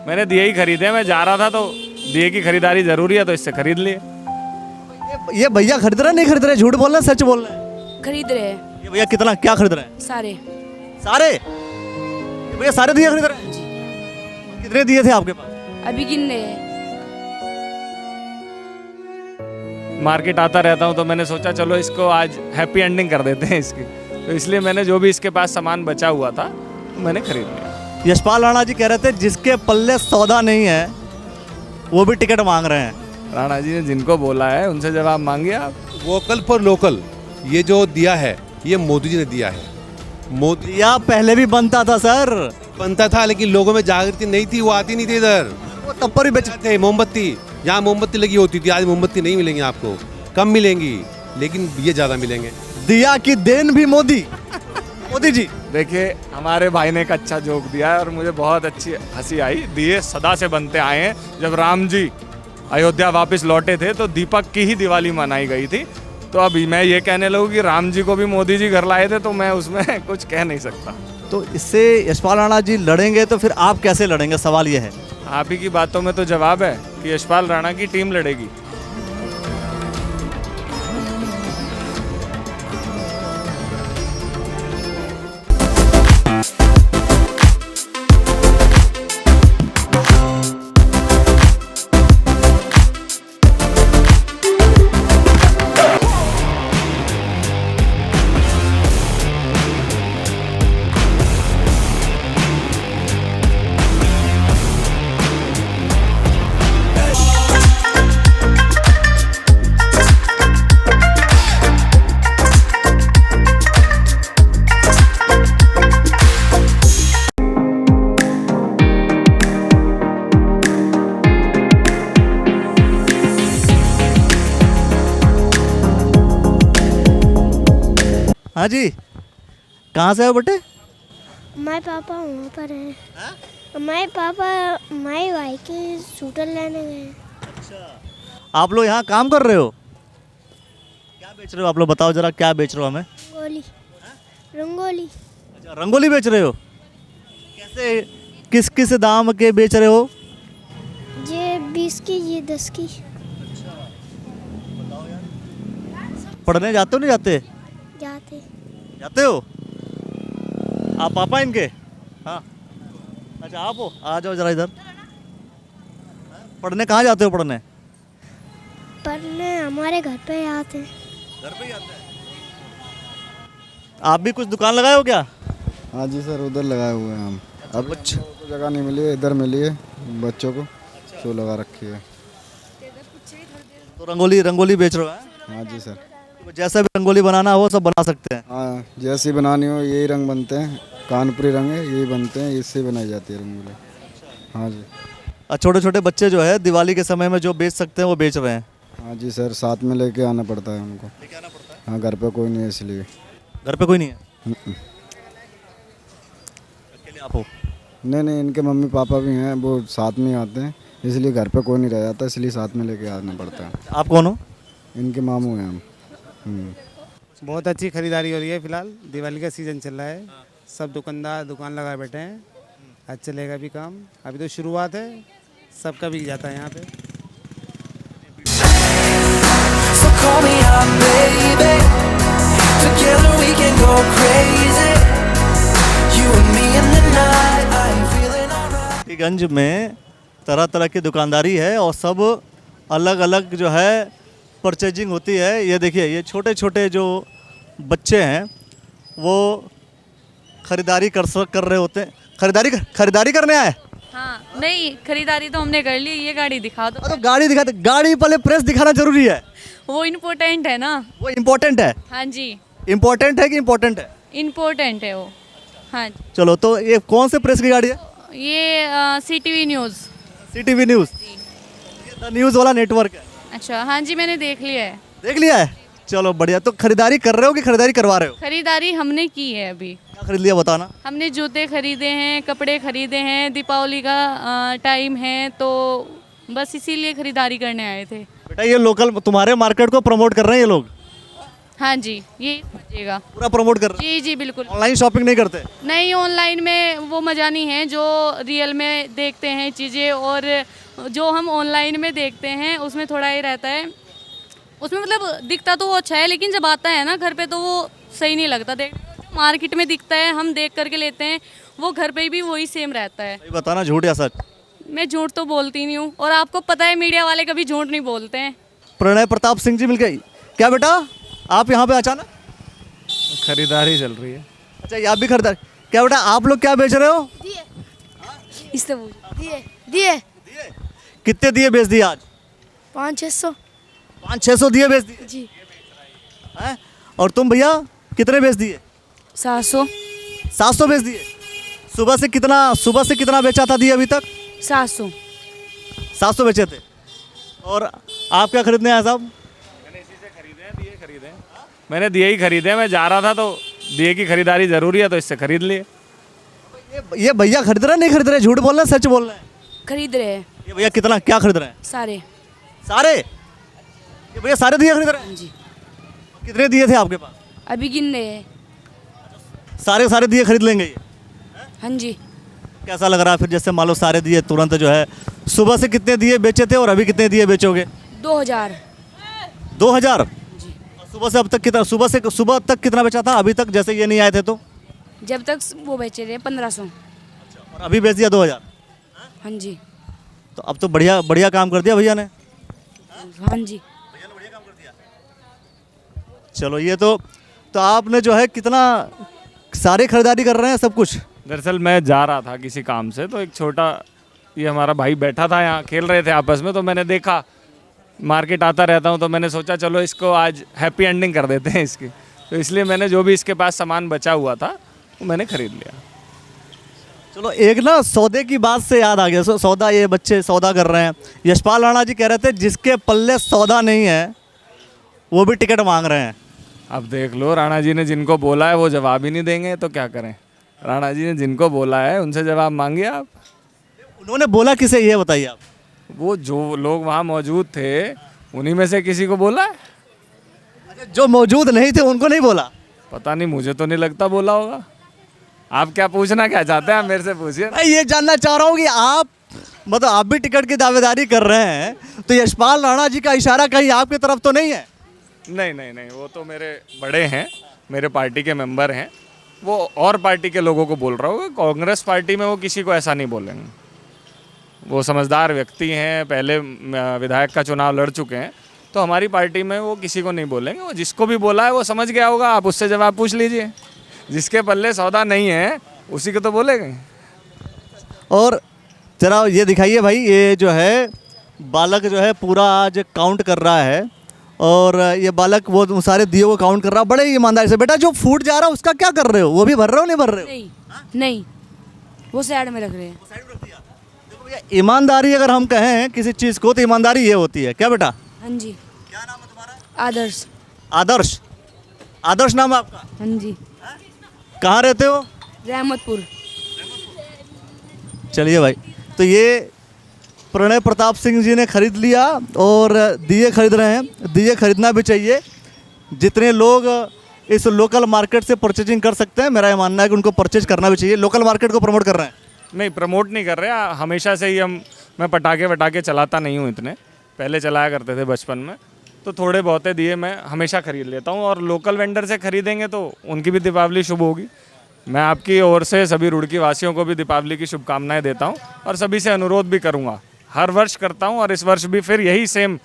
मैंने दिए ही खरीदे, मैं जा रहा था तो दिए की खरीदारी जरूरी है तो इससे खरीद लिए। ये भैया खरीद रहे हैं नहीं खरीद रहे, झूठ बोल रहे हैं सच बोल रहे हैं? खरीद रहे हैं ये भैया कितना क्या खरीद रहे हैं? सारे। सारे? ये भैया सारे दिए खरीद रहे हैं? कितने दिए थे आपके पास? अभी गिन रहे हैं। मार्केट आता रहता हूँ तो मैंने सोचा चलो इसको आज हैप्पी एंडिंग कर देते हैं इसकी, तो इसलिए मैंने जो भी इसके पास सामान बचा हुआ था मैंने खरीद लिया। यशपाल राणा जी कह रहे थे जिसके पल्ले सौदा नहीं है वो भी टिकट मांग रहे हैं। राणा जी ने जिनको बोला है उनसे जवाब मांगिए आप। वोकल फॉर लोकल ये जो दिया है ये मोदी जी ने दिया है। मोदी या पहले भी बनता था सर, बनता था लेकिन लोगों में जागृति नहीं थी, वो आती नहीं थी इधर। वो तब पर ही बेच थे मोमबत्ती, यहाँ मोमबत्ती लगी होती थी, आज मोमबत्ती नहीं मिलेंगी आपको, कम मिलेंगी, लेकिन ये ज़्यादा मिलेंगे। दिया की देन भी मोदी। मोदी जी देखिए हमारे भाई ने एक अच्छा जोक दिया है और मुझे बहुत अच्छी हंसी आई। दिए सदा से बनते आए हैं, जब राम जी अयोध्या वापस लौटे थे तो दीपक की ही दिवाली मनाई गई थी, तो अभी मैं ये कहने लगूँ कि राम जी को भी मोदी जी घर लाए थे तो मैं उसमें कुछ कह नहीं सकता। तो इससे यशपाल राणा जी लड़ेंगे तो फिर आप कैसे लड़ेंगे, सवाल ये है। आप ही की बातों में तो जवाब है कि यशपाल राणा की टीम लड़ेगी। हाँ जी, कहाँ से हो बेटे? हमारे पापा वहाँ पर हैं। हमारे पापा हमारे भाई के स्कूटर लेने गए। आप लोग यहाँ काम कर रहे हो? क्या बेच रहे हो आप लोग, बताओ जरा क्या बेच रहे हो हमें? रंगोली। रंगोली। अच्छा रंगोली बेच रहे हो? कैसे, किस किस दाम के बेच रहे हो? ये 20 की, ये 10 की। पढ़ने जाते हो नहीं जाते? जाते। जाते हो? आप पापा इनके? हाँ। अच्छा आप हो, आ जाओ जरा इधर। पढ़ने कहाँ जाते हो पढ़ने? पढ़ने हमारे घर पे आते हैं। घर पे ही आते हैं। आप भी कुछ दुकान लगाए हो क्या? हाँ जी सर, उधर लगाए हुए हैं हम। अब अच्छा। तो जगह नहीं मिली है, इधर मिली है बच्चों को, तो लगा रखी है। तो रंगोली रंगोली बेच रहे हो? हैं? हाँ जी सर। तो जैसा भी रंगोली बनाना हो सब बना सकते हैं? हाँ, जैसी बनानी हो यही रंग बनते हैं, कानपुरी रंग है यही बनते हैं, इससे बनाई जाती है रंगोली। हाँ जी। और छोटे छोटे बच्चे जो है दिवाली के समय में जो बेच सकते हैं वो बेच रहे हैं? हाँ जी सर, साथ में लेके आना पड़ता है उनको। लेके आना पड़ता है? हाँ, घर पे कोई नहीं है इसलिए। घर पे कोई नहीं है? नहीं अकेले आप हो? नहीं, इनके मम्मी पापा भी हैं, वो साथ में ही आते हैं, इसलिए घर पे कोई नहीं रह जाता, इसलिए साथ में लेके आना पड़ता है। आप कौन हो? इनके मामू हैं हम। बहुत अच्छी खरीदारी हो रही है। फिलहाल दिवाली का सीज़न चल रहा है, सब दुकानदार दुकान लगाए बैठे हैं। आज चलेगा भी काम, अभी तो शुरुआत है, सबका बिक जाता है यहाँ पे। So call me up, baby. Together we can go crazy. You and me in the night. I'm feeling alright. गंज में तरह तरह की दुकानदारी है और सब अलग अलग जो है परचेजिंग होती है। ये देखिए ये छोटे छोटे जो बच्चे हैं वो खरीदारी कर रहे होते हैं। खरीदारी करने आए? हाँ, नहीं खरीदारी तो हमने कर ली। ये गाड़ी दिखा दो। तो गाड़ी दिखाते, गाड़ी पहले प्रेस दिखाना जरूरी है। वो इम्पोर्टेंट है ना। वो इम्पोर्टेंट है? हाँ जी, इम्पोर्टेंट है कि इम्पोर्टेंट है? इम्पोर्टेंट है वो। हाँ जी। चलो तो ये कौन से प्रेस की गाड़ी है? ये CTV न्यूज़। CTV न्यूज़, ये द न्यूज़ वाला नेटवर्क है। अच्छा, हाँ जी मैंने देख लिया है। देख लिया है? चलो बढ़िया। तो खरीदारी कर रहे हो कि खरीदारी करवा रहे हो? खरीदारी हमने की है अभी। क्या खरीद लिया बताना। हमने जूते खरीदे हैं, कपड़े खरीदे हैं, दीपावली का टाइम है तो बस इसीलिए खरीदारी करने आए थे। बेटा ये लोकल तुम्हारे मार्केट को प्रमोट कर रहे हैं ये लोग। हाँ जी, यही समझिएगा। पूरा प्रमोट कर रहे जी जी बिल्कुल। हैं। ऑनलाइन शॉपिंग नहीं करते? नहीं, ऑनलाइन में वो मज़ा नहीं है जो रियल में देखते हैं चीज़ें, और जो हम ऑनलाइन में देखते हैं उसमें थोड़ा ये रहता है, उसमें मतलब दिखता तो वो अच्छा है, लेकिन जब आता है ना घर पे तो वो सही नहीं लगता। देख, मार्केट में दिखता है, हम देख करके लेते हैं, वो घर पे भी वही सेम रहता है। भाई बताना झूठ या सच? मैं झूठ तो बोलती नहीं हूँ, और आपको पता है मीडिया वाले कभी झूठ नहीं बोलते हैं। प्रणय प्रताप सिंह जी मिल गई क्या बेटा? आप यहाँ पे अचानक? खरीदारी चल रही है। अच्छा, ये आप भी खरीदार? क्या बेटा आप लोग क्या बेच रहे हो? इससे दिए दिए कितने दिए बेच दिए आज? 500-600 500-600 दिए बेच दिए जी। हैं? और तुम भैया कितने बेच दिए? 700 700 बेच दिए। सुबह से कितना बेचा था दिए अभी तक? 700 700 बेचे थे। और आप क्या खरीदने आए साहब? मैंने दिए ही खरीदे। मैं जा रहा था तो दिए की खरीदारी जरूरी है तो इससे खरीद लिए। ये भैया खरीद रहे हैं नहीं खरीद रहे? झूठ बोल रहे हैं सच बोल रहे हैं? खरीद रहे हैं ये भैया कितना क्या खरीद रहे हैं? सारे। सारे? ये भैया सारे दिए खरीद रहे हैं? जी, कितने दिए थे आपके पास? अभी गिन रहे हैं। सारे दिए खरीद लेंगे ये? हाँ जी। कैसा लग रहा है फिर? जैसे मान लो सारे दिए तुरंत जो है, सुबह से कितने दिए बेचे थे और अभी कितने दिए बेचोगे? 2000। 2000? सुबह से अब तक कितना, सुबह तक कितना बेचा था अभी तक, जैसे ये नहीं आए थे तो? जब तक वो बेचे रहे 1500। और अभी बेच दिया 2000? हाँ जी। तो अब तो बढ़िया काम कर दिया भैया ने। हाँ जी। चलो ये तो आपने जो है कितना सारी खरीदारी कर रहे हैं सब कुछ? दरअसल मैं जा रहा था किसी काम से, तो एक छोटा ये हमारा भाई बैठा था यहाँ, खेल रहे थे आपस में, तो मैंने देखा, मार्केट आता रहता हूँ तो मैंने सोचा चलो इसको आज हैप्पी एंडिंग कर देते हैं इसकी, तो इसलिए मैंने जो भी इसके पास सामान बचा हुआ था वो मैंने खरीद लिया। चलो एक ना सौदे की बात से याद आ गया। सौदा, ये बच्चे सौदा कर रहे हैं। यशपाल राणा जी कह रहे थे जिसके पल्ले सौदा नहीं है वो भी टिकट मांग रहे हैं। अब देख लो, राणा जी ने जिनको बोला है वो जवाब ही नहीं देंगे तो क्या करें। राणा जी ने जिनको बोला है उनसे जवाब मांगिए आप। उन्होंने बोला किसे ये बताइए आप? वो जो लोग वहाँ मौजूद थे उन्हीं में से किसी को बोला है। अच्छा, जो मौजूद नहीं थे उनको नहीं बोला? पता नहीं, मुझे तो नहीं लगता बोला होगा। आप क्या पूछना क्या चाहते हैं, आप मेरे से पूछिए। मैं ये जानना चाह रहा हूँ कि आप मतलब आप भी टिकट की दावेदारी कर रहे हैं तो यशपाल राणा जी का इशारा कहीं आपकी तरफ तो नहीं है? नहीं, वो तो मेरे बड़े हैं, मेरे पार्टी के मेंबर हैं, वो और पार्टी के लोगों को बोल रहा होगा। कांग्रेस पार्टी में वो किसी को ऐसा नहीं बोलेंगे। वो समझदार व्यक्ति हैं, पहले विधायक का चुनाव लड़ चुके हैं, तो हमारी पार्टी में वो किसी को नहीं बोलेंगे। वो जिसको भी बोला है वो समझ गया होगा, आप उससे जवाब पूछ लीजिए। जिसके पल्ले सौदा नहीं है उसी को तो बोलेंगे। और जरा ये दिखाइए भाई, ये जो है बालक जो है पूरा आज काउंट कर रहा है, और ये बालक वो सारे दियों को काउंट कर रहा है बड़े ईमानदारी से। बेटा जो फूट जा रहा है उसका क्या कर रहे हो? वो भी भर रहे हो नहीं भर रहे हो? नहीं, वो साइड में रख रहे हैं। देखो भैया, ईमानदारी अगर हम कहें किसी चीज़ को तो ईमानदारी ये होती है। क्या बेटा? हाँ जी। क्या नाम है तुम्हारा? आदर्श। आदर्श? आदर्श नाम है आपका? हाँ जी। कहाँ रहते हो? रहमतपुर। चलिए भाई, तो ये प्रणय प्रताप सिंह जी ने खरीद लिया और दिए खरीद रहे हैं। दिए खरीदना भी चाहिए। जितने लोग इस लोकल मार्केट से परचेजिंग कर सकते हैं, मेरा ये मानना है कि उनको परचेज करना भी चाहिए। लोकल मार्केट को प्रमोट कर रहे हैं? नहीं, प्रमोट नहीं कर रहे। हमेशा से ही मैं पटाखे वटाखे चलाता नहीं हूँ इतने, पहले चलाया करते थे बचपन में, तो थोड़े बहुते दिए मैं हमेशा खरीद लेता हूँ। और लोकल वेंडर से खरीदेंगे तो उनकी भी दीपावली शुभ होगी। मैं आपकी ओर से सभी रुड़की वासियों को भी दीपावली की शुभकामनाएं देता हूँ, और सभी से अनुरोध भी करूँगा, हर वर्ष करता हूँ और इस वर्ष भी फिर यही सेम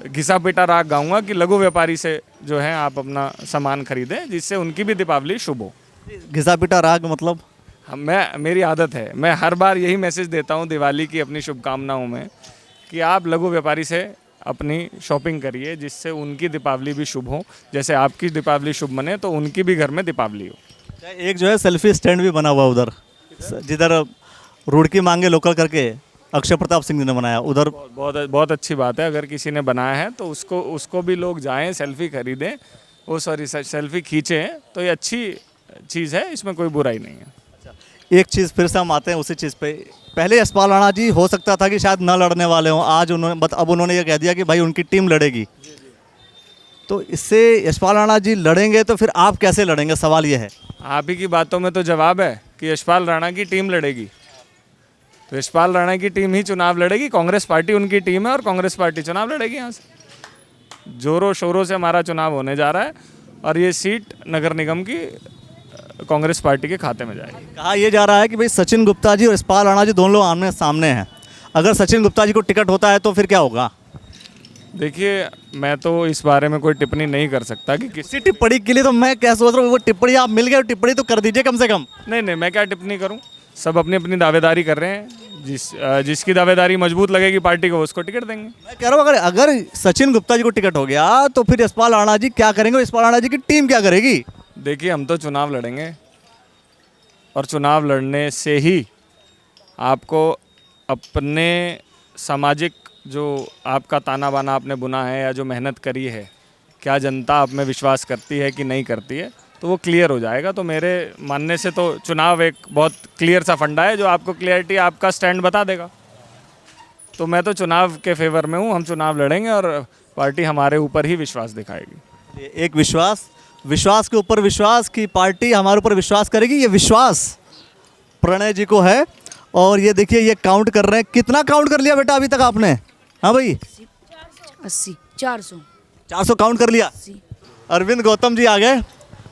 घिसा पिटा राग गाऊंगा कि लघु व्यापारी से जो है आप अपना सामान खरीदें, जिससे उनकी भी दीपावली शुभ हो। घिसा पिटा राग मतलब? मेरी आदत है, मैं हर बार यही मैसेज देता हूँ दिवाली की अपनी शुभकामनाओं में कि आप लघु व्यापारी से अपनी शॉपिंग करिए, जिससे उनकी दीपावली भी शुभ हो। जैसे आपकी दीपावली शुभ बने तो उनकी भी घर में दीपावली हो। एक जो है सेल्फी स्टैंड भी बना हुआ उधर, जिधर रुड़की मांगे लोकल करके अक्षय प्रताप सिंह जी ने बनाया उधर। बहुत अच्छी बात है। अगर किसी ने बनाया है तो उसको भी लोग जाएं, सेल्फी खरीदें, सेल्फी खींचें, तो ये अच्छी चीज़ है, इसमें कोई बुराई नहीं है। एक चीज़ फिर से हम आते हैं उसी चीज़ पे। पहले यशपाल राणा जी हो सकता था कि शायद न लड़ने वाले हों, आज अब उन्होंने ये कह दिया कि भाई उनकी टीम लड़ेगी। तो इससे यशपाल राणा जी लड़ेंगे तो फिर आप कैसे लड़ेंगे, सवाल ये है। आप ही की बातों में तो जवाब है कि यशपाल राणा की टीम लड़ेगी। तो यशपाल राणा की टीम ही चुनाव लड़ेगी, कांग्रेस पार्टी उनकी टीम है और कांग्रेस पार्टी चुनाव लड़ेगी। यहाँ से जोरों शोरों से हमारा चुनाव होने जा रहा है और ये सीट नगर निगम की कांग्रेस पार्टी के खाते में जाएगी। कहा यह जा रहा है कि भाई सचिन गुप्ता जी और यशपाल राणा जी दोनों लोग आमने सामने हैं, अगर सचिन गुप्ता जी को टिकट होता है तो फिर क्या होगा? देखिए, मैं तो इस बारे में कोई टिप्पणी नहीं कर सकता कि किस इसी टिप्पणी के लिए तो मैं क्या सोच रहा हूँ, वो टिप्पणी आप मिल गए, टिप्पणी तो कर दीजिए कम से कम। नहीं, मैं क्या टिप्पणी करूं, सब अपनी अपनी दावेदारी कर रहे हैं। जिसकी दावेदारी मजबूत लगेगी पार्टी को, उसको टिकट देंगे। मैं कह रहा हूँ अगर सचिन गुप्ता जी को टिकट हो गया तो फिर यशपाल राणा जी क्या करेंगे, यशपाल राणा जी की टीम क्या करेगी? देखिए, हम तो चुनाव लड़ेंगे और चुनाव लड़ने से ही आपको अपने सामाजिक जो आपका ताना बाना आपने बुना है या जो मेहनत करी है, क्या जनता आप में विश्वास करती है कि नहीं करती है, तो वो क्लियर हो जाएगा। तो मेरे मानने से तो चुनाव एक बहुत क्लियर सा फंडा है जो आपको क्लियरिटी आपका स्टैंड बता देगा। तो मैं तो चुनाव के फेवर में हूँ, हम चुनाव लड़ेंगे और पार्टी हमारे ऊपर ही विश्वास दिखाएगी। एक विश्वास के ऊपर विश्वास की पार्टी हमारे ऊपर विश्वास करेगी, ये विश्वास प्रणय जी को है। और ये देखिए, ये काउंट कर रहे हैं। कितना काउंट कर लिया बेटा अभी तक आपने? हाँ भाई, 80 400 काउंट कर लिया। अरविंद गौतम जी आ गए।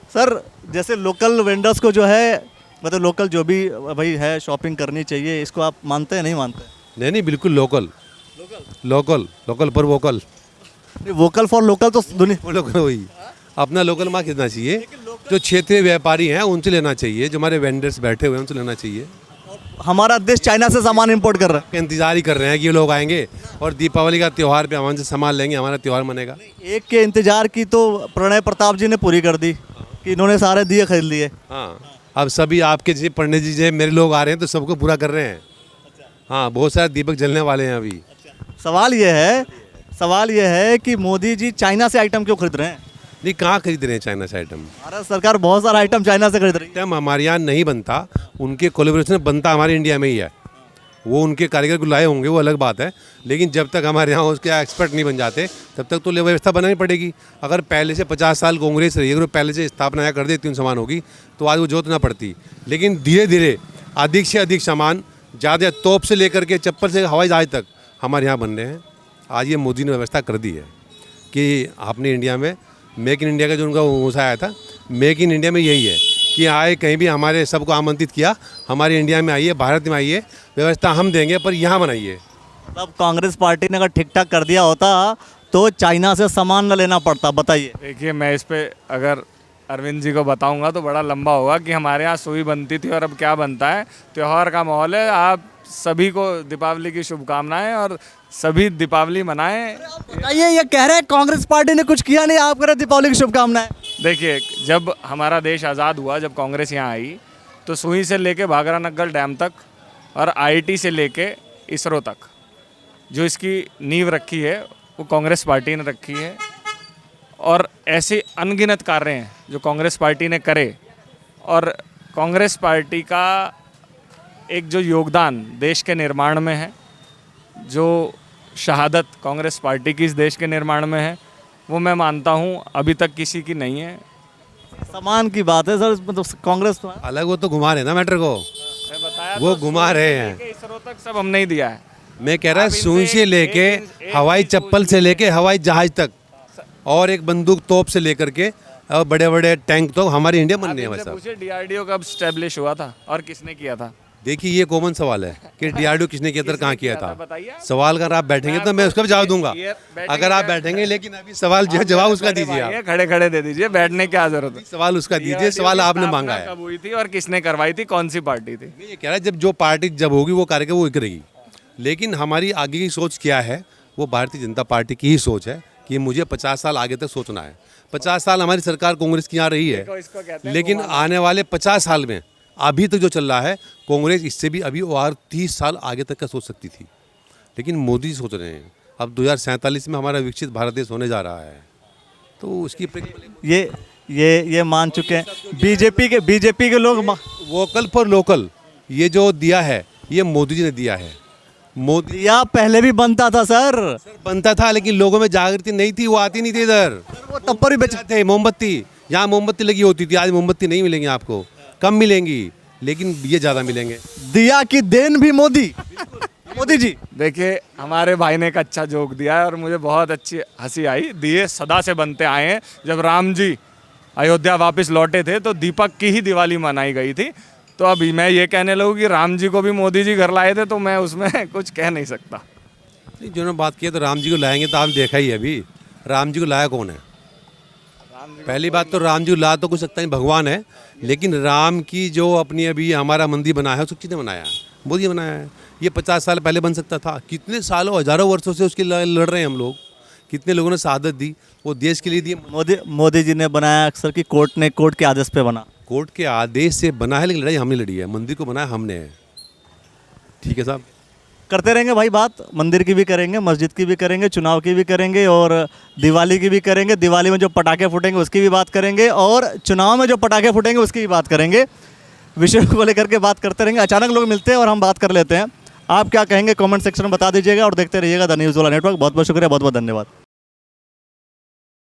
सर, जैसे लोकल वेंडर्स को जो है, मतलब लोकल जो भी भाई है शॉपिंग करनी चाहिए, इसको आप मानते हैं नहीं मानते? नहीं, बिल्कुल लोकल पर वोकल। वोकल फॉर लोकल तो दुनिया लोकल वही अपना लोकल मार्क खरीदना चाहिए। जो क्षेत्रीय व्यापारी हैं उनसे लेना चाहिए, जो हमारे वेंडर्स बैठे हुए हैं उनसे लेना चाहिए। हमारा देश चाइना से सामान इंपोर्ट कर रहा है। इंतजार ही कर रहे हैं कि ये लोग आएंगे और दीपावली का त्यौहार पे हमारे से सामान लेंगे, हमारा त्यौहार मनेगा। एक के इंतजार की तो प्रणय प्रताप जी ने पूरी कर दी कि इन्होंने सारे दिए खरीद लिए। हाँ, अब सभी आपके जैसे पंडित जी जैसे मेरे लोग आ रहे हैं तो सबको पूरा कर रहे हैं। हाँ, बहुत सारे दीपक जलने वाले हैं अभी। सवाल ये है कि मोदी जी चाइना से आइटम क्यों खरीद रहे हैं? नहीं, कहाँ खरीद रहे हैं चाइना से आइटम? भारत सरकार बहुत सारा आइटम चाइना से खरीद रही है। आइटम हमारे यहाँ नहीं बनता, उनके कोलेब्रेशन बनता हमारे इंडिया में ही है। वो उनके कारीगर को लाए होंगे, वो अलग बात है, लेकिन जब तक हमारे यहाँ उसके एक्सपर्ट नहीं बन जाते तब तक तो व्यवस्था बनानी पड़ेगी। अगर पहले से 50 साल कांग्रेस रही, अगर पहले से स्थापना कर देती उन सामान होगी तो आज वो जरूरत ना पड़ती। लेकिन धीरे धीरे अधिक से अधिक सामान, ज़्यादा तोप से लेकर के चप्पल से हवाई जहाज तक हमारे यहाँ बन रहे हैं। आज ये मोदी ने व्यवस्था कर दी है कि आपने इंडिया में मेक इन इंडिया का जो उनका ऊँचा आया था, मेक इन इंडिया में यही है कि आए कहीं भी हमारे सबको आमंत्रित किया, हमारे इंडिया में आइए, भारत में आइए, व्यवस्था हम देंगे पर यहाँ बनाइए। तब कांग्रेस पार्टी ने अगर ठीक ठाक कर दिया होता तो चाइना से सामान न लेना पड़ता। बताइए। देखिए, मैं इस पे अगर अरविंद जी को बताऊंगा तो बड़ा लंबा होगा कि हमारे यहाँ सुई बनती थी और अब क्या बनता है। त्यौहार का माहौल है, आप सभी को दीपावली की शुभकामनाएं और सभी दीपावली मनाएं। बताइए, ये कह रहे हैं कांग्रेस पार्टी ने कुछ किया नहीं, आप कह रहे दीपावली की शुभकामनाएं। देखिए, जब हमारा देश आज़ाद हुआ, जब कांग्रेस यहाँ आई तो सुई से लेके भागरा नग्गल डैम तक और आईटी से लेके इसरो तक जो इसकी नींव रखी है वो कांग्रेस पार्टी ने रखी है। और ऐसे अनगिनत कार्य हैं जो कांग्रेस पार्टी ने करे और कांग्रेस पार्टी का एक जो योगदान देश के निर्माण में है, जो शहादत कांग्रेस पार्टी की इस देश के निर्माण में है, वो मैं मानता हूँ अभी तक किसी की नहीं है। सामान की बात है सर, मतलब कांग्रेस अलग वो तो घुमा रहे हैं ना मैटर को, मैं बताया वो तो घुमा रहे हैं। इसरो तक सब हमने ही दिया है। मैं कह रहा आप सुई इनसे से लेके हवाई चप्पल से लेके हवाई जहाज तक और एक बंदूक तोप से लेकर के और बड़े बड़े टैंक तो हमारे इंडिया बनने हैं। वैसा पूछे डीआरडीओ कब स्टैब्लिश हुआ था और किसने किया था? देखिए, ये कॉमन सवाल है कि डीआरडीओ किसने किया था, कहाँ किया था। बताइए। सवाल अगर आप बैठेंगे तो मैं उसका भी जवाब दूंगा, अगर आप बैठेंगे, लेकिन अभी सवाल जो है जवाब उसका दीजिए। आप खड़े खड़े दे दीजिए, बैठने की क्या जरूरत है? सवाल उसका दीजिए, सवाल आपने मांगा है। कब हुई थी और किसने करवाई थी, कौन सी पार्टी थी? मैं ये कह रहा है जब जो पार्टी जब होगी वो कार्यक्रम वो करेगी, लेकिन हमारी आगे की सोच क्या है, वो भारतीय जनता पार्टी की ही सोच है कि मुझे 50 साल आगे तक सोचना है। 50 साल हमारी सरकार कांग्रेस की यहाँ रही है, लेकिन आने वाले 50 साल में अभी तक जो चल रहा है कांग्रेस इससे भी अभी और 30 साल आगे तक का सोच सकती थी, लेकिन मोदी सोच रहे हैं अब 2047 में हमारा विकसित भारत देश होने जा रहा है, तो उसकी ये मान चुके हैं बीजेपी के लोग। वोकल फॉर लोकल ये जो दिया है ये मोदी जी ने दिया है। मोदी या पहले भी बनता था सर, बनता था, लेकिन लोगों में जागृति नहीं थी, वो आती नहीं थी इधर। वो वो तब पर भी बेच थे मोमबत्ती, यहाँ मोमबत्ती लगी होती थी, आज मोमबत्ती नहीं मिलेंगी आपको, कम मिलेंगी, लेकिन ये ज़्यादा मिलेंगे। दिया की देन भी मोदी। मोदी जी देखिए हमारे भाई ने एक अच्छा जोक दिया है और मुझे बहुत अच्छी हंसी आई। दिए सदा से बनते आए हैं। जब राम जी अयोध्या वापस लौटे थे तो दीपक की ही दिवाली मनाई गई थी। तो अभी मैं ये कहने लगूँ कि राम जी को भी मोदी जी घर लाए थे तो मैं उसमें कुछ कह नहीं सकता। नहीं, जिन्होंने बात की है तो राम जी को लाएंगे तो आप देखा ही है अभी, राम जी को लाया कौन है? पहली बात तो राम जी को ला तो कुछ सकता नहीं, भगवान है, लेकिन राम की जो अपनी अभी हमारा मंदिर बनाया है उसको किसने बनाया है? मोदी बनाया है। ये 50 साल पहले बन सकता था, कितने सालों हजारों वर्षों से उसके लड़ रहे हैं हम लोग, कितने लोगों ने शहादत दी, वो देश के लिए दी। मोदी जी ने बनाया अक्सर कि कोर्ट के आदेश पे बना। कोर्ट के आदेश से बना है, लेकिन लड़ाई हमने लड़ी है, मंदिर को बनाया हमने है। ठीक है साहब, करते रहेंगे भाई बात, मंदिर की भी करेंगे, मस्जिद की भी करेंगे, चुनाव की भी करेंगे और दिवाली की भी करेंगे। दिवाली में जो पटाखे फूटेंगे उसकी भी बात करेंगे और चुनाव में जो पटाखे फूटेंगे उसकी भी बात करेंगे। विषय को लेकर के बात करते रहेंगे। अचानक लोग मिलते हैं और हम बात कर लेते हैं। आप क्या कहेंगे कमेंट सेक्शन में बता दीजिएगा और देखते रहिएगा द न्यूज़ वाला नेटवर्क। बहुत बहुत शुक्रिया, बहुत बहुत धन्यवाद।